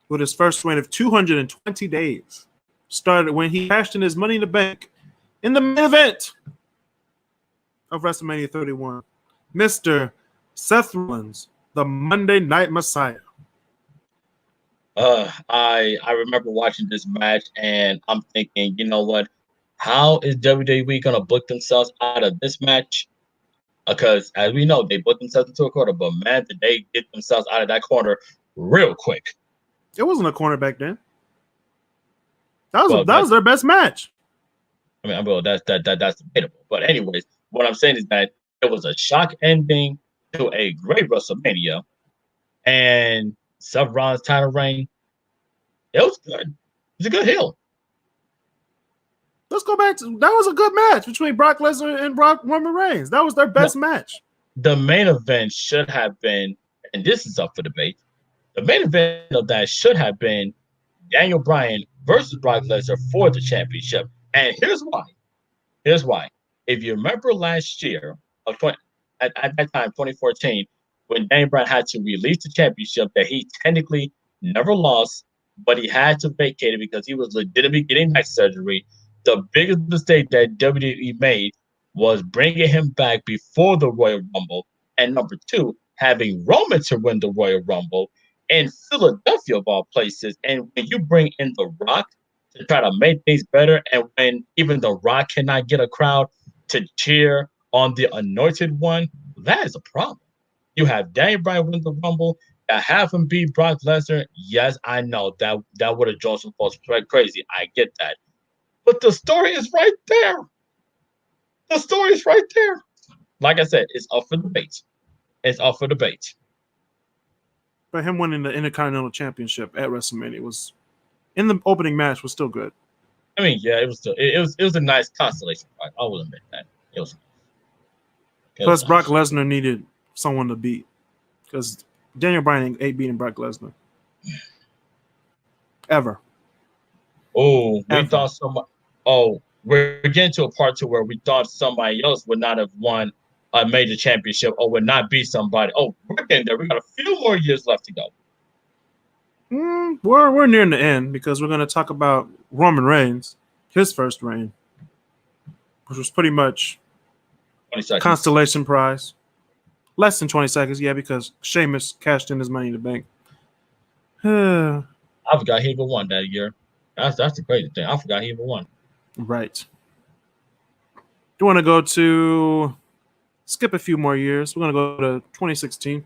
with his first reign of 220 days. Started when he cashed in his Money in the Bank in the main event of WrestleMania 31. Mr. Seth Rollins, the Monday Night Messiah. I remember watching this match and I'm thinking, you know what? How is WWE gonna book themselves out of this match? Because as we know, they booked themselves into a corner, but man, did they get themselves out of that corner real quick. It wasn't a corner back then. That was their best match. I mean, well, that's debatable. But anyways, what I'm saying is that it was a shock ending to a great WrestleMania, and Seth Rollins' title reign, it was good. He's a good heel. Let's go back to that was a good match between Brock Lesnar and Roman Reigns. That was their best match. The main event should have been, and this is up for debate. The main event of that should have been Daniel Bryan versus Brock Lesnar for the championship. And here's why. Here's why. If you remember last year, at that time, 2014, when Daniel Bryan had to release the championship that he technically never lost, but he had to vacate it because he was legitimately getting neck surgery. The biggest mistake that WWE made was bringing him back before the Royal Rumble. And number two, having Roman to win the Royal Rumble in Philadelphia, of all places. And when you bring in The Rock to try to make things better, and when even The Rock cannot get a crowd to cheer on the Anointed One, that is a problem. You have Daniel Bryan win the Rumble, have him beat Brock Lesnar. Yes, I know that would have drawn some folks crazy. I get that. But the story is right there. The story is right there. Like I said, it's up for debate. It's up for debate. But him winning the Intercontinental Championship at WrestleMania was, in the opening match, was still good. I mean, yeah, it was a nice constellation fight. I will admit that. It was. Plus, Brock Lesnar needed someone to beat because Daniel Bryan ain't beating Brock Lesnar ever. Oh, we thought somebody. Oh, we're getting to a part to where we thought somebody else would not have won a major championship or would not be somebody. Oh, we're getting there. We got a few more years left to go. We're nearing the end because we're going to talk about Roman Reigns, his first reign, which was pretty much 20 seconds. Constellation Prize. Less than 20 seconds, yeah, because Sheamus cashed in his Money in the Bank. I forgot he even won that year. That's the crazy thing. I forgot he even won. Right. You want to go to skip a few more years? We're going to go to 2016.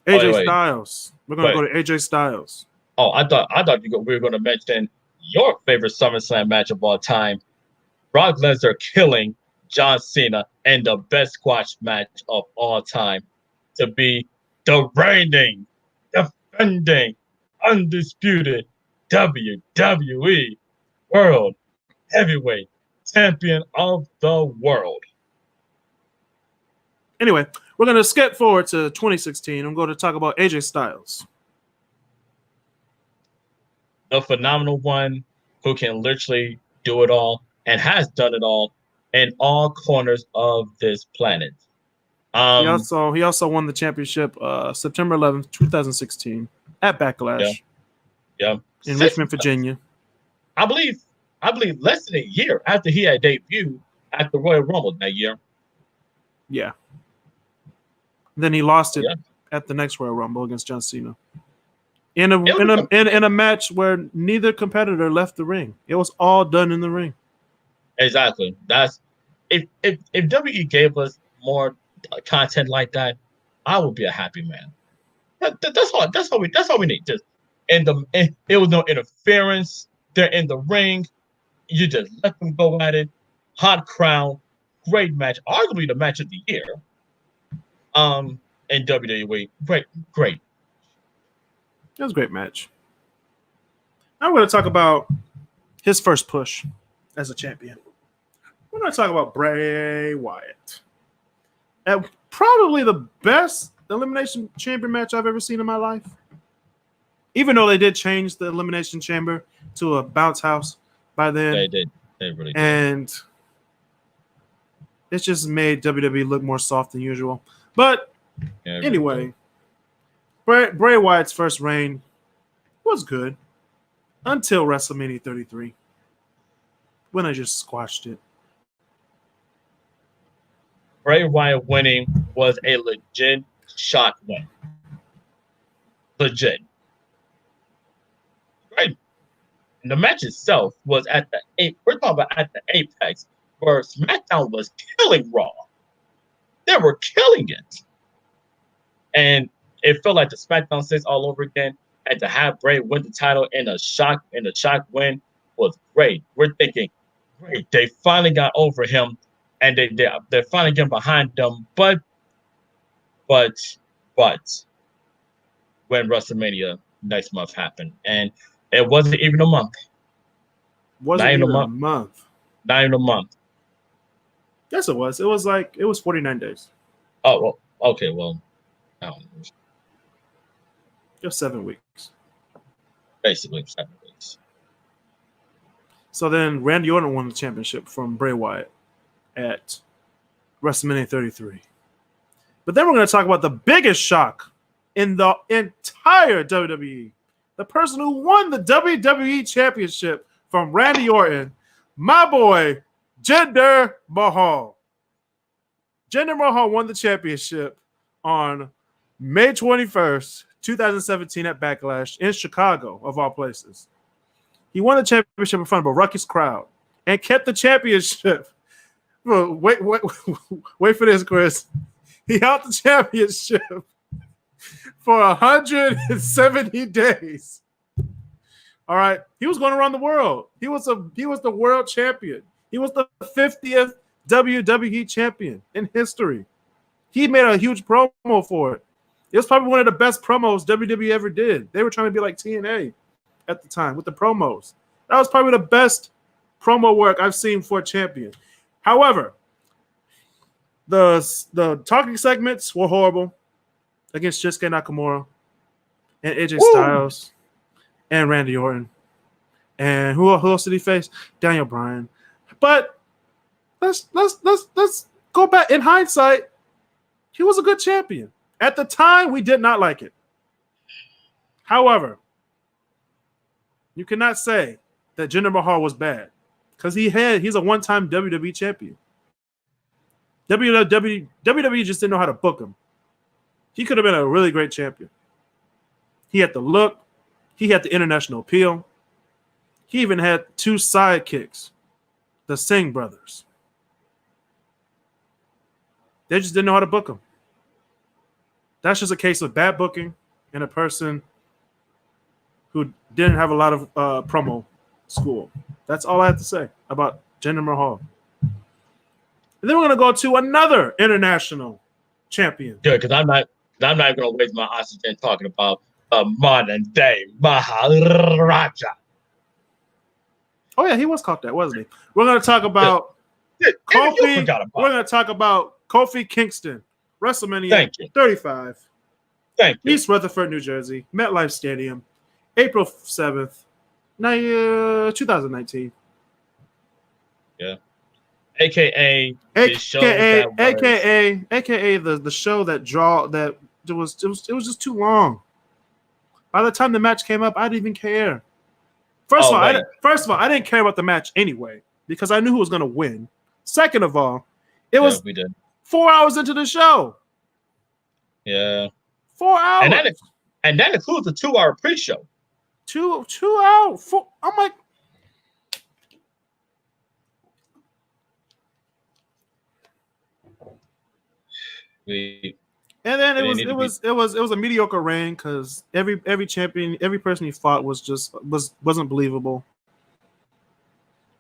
AJ Styles. We're going to go to AJ Styles. Oh, I thought we were going to mention your favorite SummerSlam match of all time, Brock Lesnar killing John Cena, and the best squash match of all time to be the reigning, defending, undisputed WWE World Heavyweight Champion of the world. Anyway, we're going to skip forward to 2016. I'm going to talk about AJ Styles. The phenomenal one who can literally do it all and has done it all in all corners of this planet. He also won the championship September 11th, 2016 at Backlash. Yeah. In Richmond, Virginia. I believe less than a year after he had debuted at the Royal Rumble that year. Yeah. Then he lost it at the next Royal Rumble against John Cena. In a match where neither competitor left the ring. It was all done in the ring. Exactly. That's if WWE gave us more content like that, I would be a happy man. That's all we need. Just it was no interference. They're in the ring. You just let them go at it. Hot crowd, great match, arguably the match of the year. In WWE, great. It was a great match. I'm going to talk about his first push as a champion. We're going to talk about Bray Wyatt. And probably the best Elimination Chamber match I've ever seen in my life. Even though they did change the Elimination Chamber to a bounce house by then. They did. They really did. And it's just made WWE look more soft than usual. But anyway, Bray Wyatt's first reign was good until WrestleMania 33 when I just squashed it. Bray Wyatt winning was a legit shock win. Legit. Right. And the match itself was we're talking about at the apex where SmackDown was killing Raw. They were killing it. And it felt like the SmackDown 6 all over again. And to have Bray win the title in a shock win was great. We're thinking, great, they finally got over him and they're finally getting behind them. But when WrestleMania next month happened, and it wasn't even a month. Wasn't even a month. Not even a month. Yes, it was. It was 49 days. Oh, well, okay. Well, I don't know. It was 7 weeks. Basically 7 weeks. So then Randy Orton won the championship from Bray Wyatt at WrestleMania 33. But then we're going to talk about the biggest shock in the entire WWE. The person who won the WWE Championship from Randy Orton, my boy, Jinder Mahal. Jinder Mahal won the championship on May 21st, 2017 at Backlash in Chicago, of all places. He won the championship in front of a ruckus crowd and kept the championship. Wait for this, Kris. He held the championship for 170 days. All right. He was going around the world. He was the world champion. He was the 50th WWE champion in history. He made a huge promo for it. It was probably one of the best promos WWE ever did. They were trying to be like TNA at the time with the promos. That was probably the best promo work I've seen for a champion. However, the talking segments were horrible against Shinsuke Nakamura and AJ Styles and Randy Orton. And who else did he face? Daniel Bryan. But let's go back. In hindsight, he was a good champion. At the time, we did not like it. However, you cannot say that Jinder Mahal was bad because he's a one-time WWE champion. WWE just didn't know how to book him. He could have been a really great champion. He had the look. He had the international appeal. He even had 2 sidekicks, the Singh brothers. They just didn't know how to book him. That's just a case of bad booking and a person who didn't have a lot of promo school. That's all I have to say about Jinder Mahal. And then we're going to go to another international champion. Good, because I'm not going to waste my oxygen talking about modern day Maharaja. Oh yeah, he was called that, wasn't he? We're going to talk about Kofi. We're going to talk about Kofi Kingston, WrestleMania 35. Thank you. East Rutherford, New Jersey, MetLife Stadium, April 7th, 2019. Yeah. AKA the show that it was just too long. By the time the match came up, I didn't even care. First of all, I didn't care about the match anyway because I knew who was going to win. Second of all, it was 4 hours into the show. Yeah. 4 hours. And that includes a 2-hour pre-show. 2 hours. I'm like, and then it was a mediocre reign because every champion, every person he fought wasn't believable.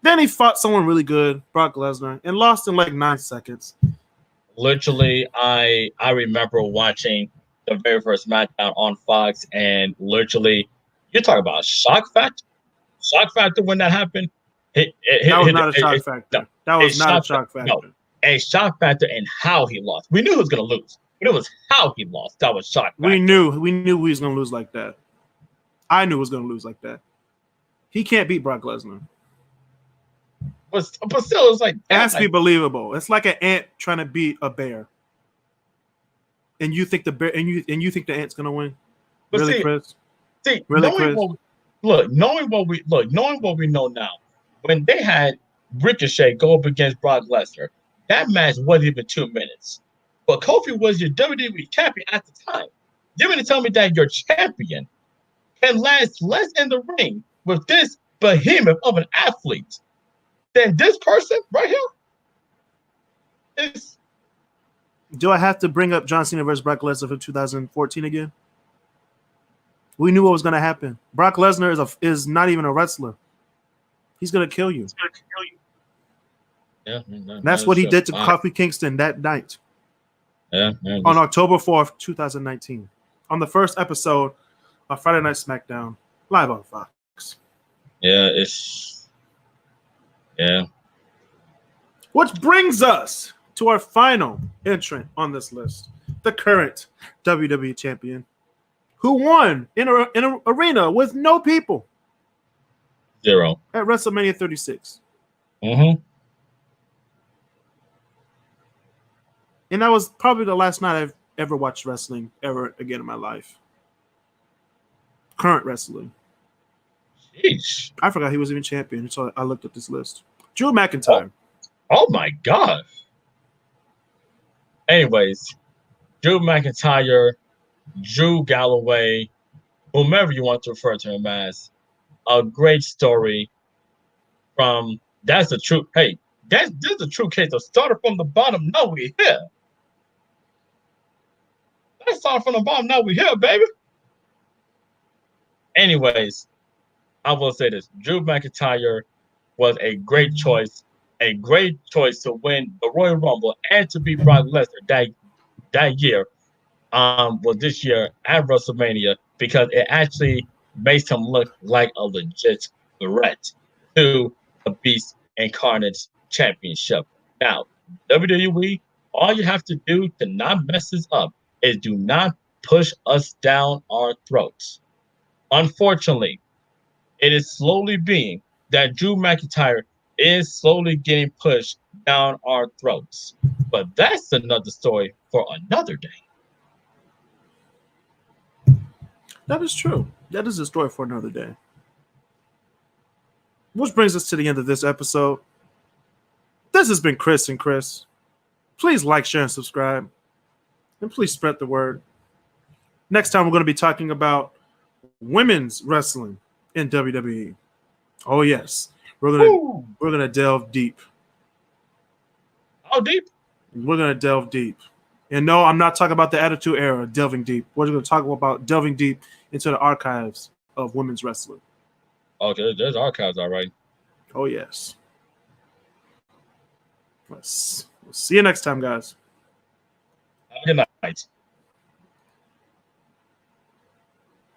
Then he fought someone really good, Brock Lesnar, and lost in like 9 seconds. Literally, I remember watching the very first SmackDown on Fox, and literally, you're talking about a shock factor. Shock factor when that happened. That was not a shock factor. That was not a shock factor. No, a shock factor in how he lost. We knew he was going to lose, but it was how he lost that was shock factor. We knew he was going to lose like that. I knew he was going to lose like that. He can't beat Brock Lesnar. But still, it's like it has to be believable. It's like an ant trying to beat a bear, and you think the bear and you think the ant's gonna win. But really, Kris? Really, Kris? Knowing what we know now, when they had Ricochet go up against Brock Lesnar, that match wasn't even 2 minutes. But Kofi was your WWE champion at the time. You're going to tell me that your champion can last less in the ring with this behemoth of an athlete than this person right here? Do I have to bring up John Cena versus Brock Lesnar from 2014 again? We knew what was going to happen. Brock Lesnar is not even a wrestler. He's going to kill you. Yeah, that's what he did to Kofi Kingston that night. Yeah, on October 4th, 2019. On the first episode of Friday Night SmackDown, live on Fox. Yeah, Which brings us to our final entrant on this list, the current WWE Champion, who won in an arena with no people. 0. At WrestleMania 36. Mm-hmm. And that was probably the last night I've ever watched wrestling ever again in my life. Current wrestling. Sheesh. I forgot he was even champion, so I looked at this list. Drew McIntyre. Oh my God. Anyways, Drew McIntyre, Drew Galloway, whomever you want to refer to him as, a great story from that's the true. Hey, that's the true case of started from the bottom. Now we're here. Let's start from the bottom. Now we're here, baby. Anyways, I will say this: Drew McIntyre was a great choice to win the Royal Rumble and to beat Brock Lesnar that year. Was this year at WrestleMania because it actually makes him look like a legit threat to the Beast Incarnate Championship. Now, WWE, all you have to do to not mess this up is do not push us down our throats. Unfortunately, it is slowly being that Drew McIntyre is slowly getting pushed down our throats. But that's another story for another day. That is true. That is a story for another day. Which brings us to the end of this episode. This has been Kris and Kris. Please like, share, and subscribe. And please spread the word. Next time we're going to be talking about women's wrestling in WWE. Oh yes. We're gonna delve deep. How deep? We're gonna delve deep. And no, I'm not talking about the Attitude Era, delving deep. We're going to talk about delving deep into the archives of women's wrestling. Okay, there's archives, all right. Oh, yes. We'll see you next time, guys. Have a good night.